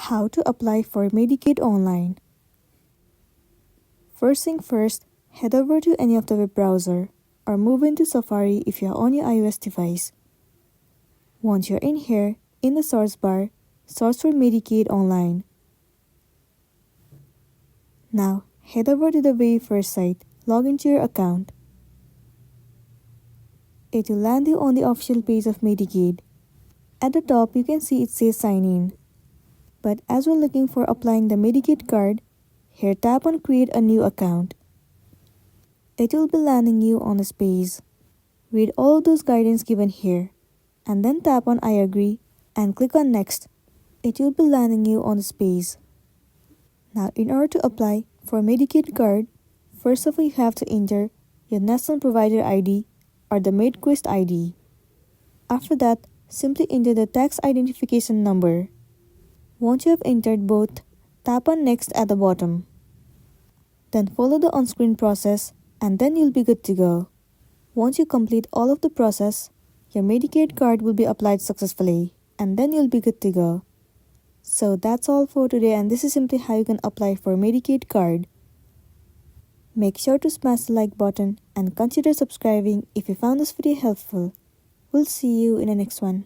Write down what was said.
How to apply for Medicaid online. First thing first, head over to any of the web browser or move into Safari if you are on your iOS device. Once you're in here, in the search bar, search for Medicaid online. Now, head over to the very first site, log into your account. It will land you on the official page of Medicaid. At the top, you can see it says sign in. But as we're looking for applying the Medicaid card, here tap on create a new account. It will be landing you on this page. Read all of those guidance given here, and then tap on I agree and click on next. It will be landing you on this page. Now in order to apply for Medicaid card, first of all you have to enter your National Provider ID or the MedQuest ID. After that, simply enter the tax identification number. Once you have entered both, tap on next at the bottom. Then follow the on-screen process and then you'll be good to go. Once you complete all of the process, your Medicaid card will be applied successfully and then you'll be good to go. So that's all for today, and this is simply how you can apply for Medicaid card. Make sure to smash the like button and consider subscribing if you found this video helpful. We'll see you in the next one.